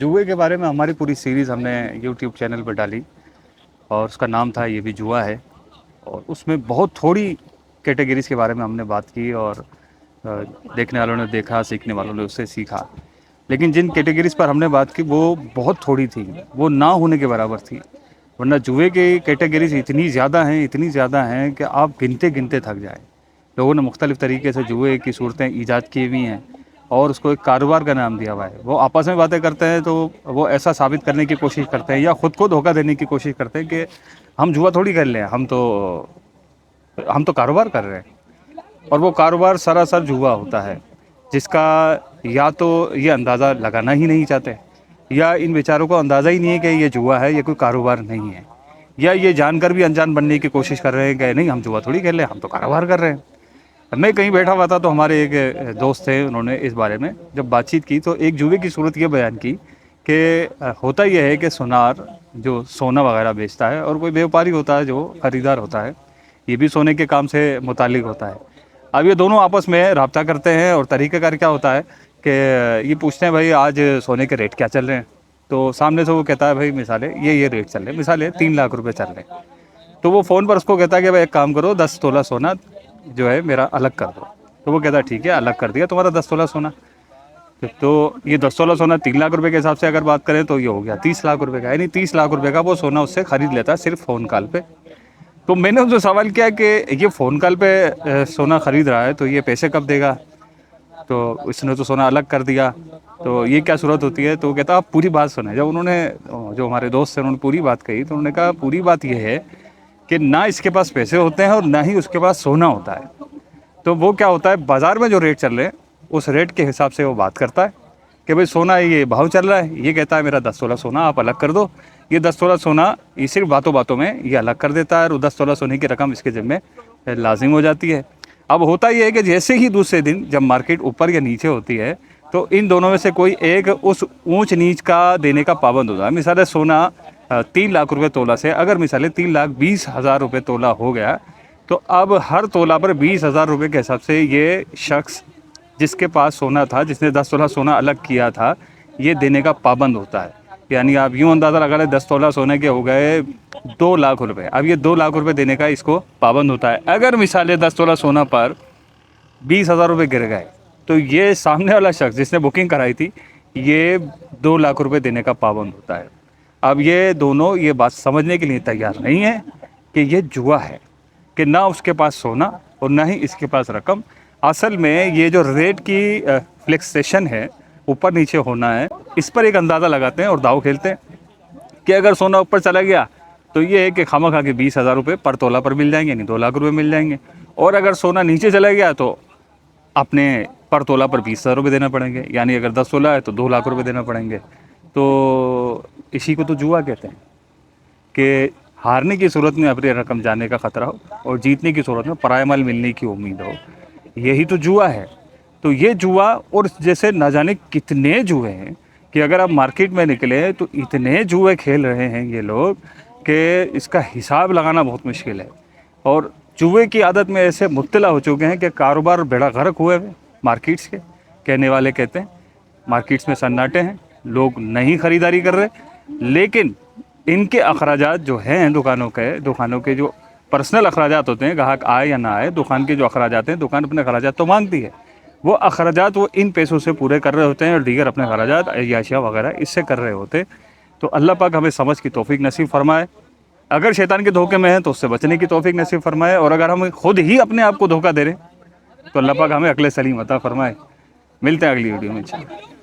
जुए के बारे में हमारी पूरी सीरीज़ हमने यूट्यूब चैनल पर डाली और उसका नाम था ये भी जुआ है। और उसमें बहुत थोड़ी कैटेगरीज़ के बारे में हमने बात की और अ, देखने वालों ने देखा, सीखने वालों ने उससे सीखा। लेकिन जिन कैटेगरीज़ पर हमने बात की वो बहुत थोड़ी थी, वो ना होने के बराबर थी। वरना जुए की कैटेगरीज़ इतनी ज़्यादा हैं कि आप गिनते-गिनते थक जाएँ। लोगों ने मुख्तलिफ़ तरीके से जुए की सूरतें ईजाद की हुई हैं और उसको एक कारोबार का नाम दिया हुआ है। वो आपस में बातें करते हैं तो वो ऐसा साबित करने की कोशिश करते हैं या खुद को धोखा देने की कोशिश करते हैं कि हम जुआ थोड़ी खेल रहे हैं, हम तो कारोबार कर रहे हैं। और वो कारोबार सरासर जुआ होता है, जिसका या तो ये अंदाज़ा लगाना ही नहीं चाहते या इन बेचारों को अंदाज़ा ही नहीं है कि ये जुआ है, ये कोई कारोबार नहीं है। या ये जानकर भी अनजान बनने की कोशिश कर रहे हैं कि नहीं हम जुआ थोड़ी खेल रहे हैं, हम तो कारोबार कर रहे हैं। मैं कहीं बैठा हुआ था तो हमारे एक दोस्त थे, उन्होंने इस बारे में जब बातचीत की तो एक जुए की सूरत ये बयान की कि होता यह है कि सुनार जो सोना वगैरह बेचता है और कोई व्यापारी होता है जो ख़रीदार होता है, ये भी सोने के काम से मुताल्लिक़ होता है। अब ये दोनों आपस में राब्ता करते हैं और तरीक़ाकार क्या होता है कि ये पूछते हैं भाई आज सोने के रेट क्या चल रहे हैं। तो सामने से वो कहता है भाई मिसाल है ये रेट चल रहे हैं, मिसाल है 3 लाख रुपए चल रहे हैं। तो वो फ़ोन पर उसको कहता है कि भाई एक काम करो 10 तोला सोना जो है मेरा अलग कर दो। तो वो कहता है ठीक है अलग कर दिया तुम्हारा 10 तोला सोना। तो ये 10 तोला सोना 3 लाख रुपए के हिसाब से अगर बात करें तो ये हो गया 30 लाख रुपए का, यानी 30 लाख रुपए का वो सोना उससे खरीद लेता है सिर्फ फ़ोन कॉल पे। तो मैंने उनसे सवाल किया कि ये फ़ोन कॉल पे सोना खरीद रहा है तो ये पैसे कब देगा? तो इसने तो सोना अलग कर दिया, तो ये क्या सूरत होती है? तो वो कहता आप पूरी बात सुने। जब उन्होंने जो हमारे दोस्त थे उन्होंने पूरी बात कही तो उन्होंने कहा पूरी बात ये है कि ना इसके पास पैसे होते हैं और ना ही उसके पास सोना होता है। तो वो क्या होता है बाज़ार में जो रेट चल रहे हैं उस रेट के हिसाब से वो बात करता है कि भाई सोना ये भाव चल रहा है, ये कहता है मेरा 10 तोला सोना आप अलग कर दो। ये 10 तोला सोना ये सिर्फ बातों बातों में ये अलग कर देता है और 10 तोला सोने की रकम इसके ज़िम्मे लाजिम हो जाती है। अब होता ये है कि जैसे ही दूसरे दिन जब मार्केट ऊपर या नीचे होती है तो इन दोनों में से कोई एक उस ऊंच नीच का देने का पाबंद होता है। मिसाल है सोना 3 लाख रुपए तोला से अगर मिसाल है 3,20,000 रुपये तोला हो गया तो अब हर तोला पर 20,000 रुपये के हिसाब से ये शख्स जिसके पास सोना था, जिसने 10 तोला सोना अलग किया था, ये देने का पाबंद होता है। यानी आप यूँ अंदाज़ा लगा लें 10 तोला सोने के हो गए 2 लाख रुपए। अब ये 2 लाख रुपए देने का इसको पाबंद होता है। अगर मिसाल 10 तोला सोना पर 20,000 रुपये गिर गए तो ये सामने वाला शख्स जिसने बुकिंग कराई थी ये 2 लाख रुपए देने का पाबंद होता है। अब ये दोनों ये बात समझने के लिए तैयार नहीं है कि ये जुआ है, कि ना उसके पास सोना और ना ही इसके पास रकम। असल में ये जो रेट की फ्लेक्सेशन है, ऊपर नीचे होना है, इस पर एक अंदाज़ा लगाते हैं और दाव खेलते हैं कि अगर सोना ऊपर चला गया तो ये है कि खामखा के 20,000 रुपये पर तोला पर मिल जाएंगे, यानी 2 लाख रुपये मिल जाएंगे। और अगर सोना नीचे चला गया तो अपने पर तोला पर 20,000 रुपये देना पड़ेंगे, यानी अगर 10 तोला है तो 2 लाख रुपये देना पड़ेंगे। तो इसी को तो जुआ कहते हैं कि हारने की सूरत में अपनी रकम जाने का ख़तरा हो और जीतने की सूरत में पराया माल मिलने की उम्मीद हो, यही तो जुआ है। तो ये जुआ और जैसे ना जाने कितने जुए हैं कि अगर आप मार्केट में निकले तो इतने जुए खेल रहे हैं ये लोग कि इसका हिसाब लगाना बहुत मुश्किल है। और जुए की आदत में ऐसे मुब्तला हो चुके हैं कि कारोबार बेड़ा गर्क हुए हैं मार्केट्स के। कहने वाले कहते हैं मार्केट्स में सन्नाटे हैं, लोग नहीं ख़रीदारी कर रहे, लेकिन इनके अखराजात जो हैं दुकानों के जो पर्सनल अखराजात होते हैं, ग्राहक आए या ना आए, दुकान के जो अखराजात हैं, दुकान अपने अखराजात तो मांगती है, वो अखराजात वो इन पैसों से पूरे कर रहे होते हैं और दीगर अपने अखराजात अय्याशिया वगैरह इससे कर रहे होते। तो अल्लाह पाक हमें समझ की तौफीक नसीब फरमाए। अगर शैतान के धोखे में हैं तो उससे बचने की तौफीक नसीब फरमाए, और अगर हम खुद ही अपने आप को धोखा दे रहे हैं तो अल्लाह पाक हमें अक्ल सलीम अता फरमाए। मिलते हैं अगली वीडियो में इंशाल्लाह।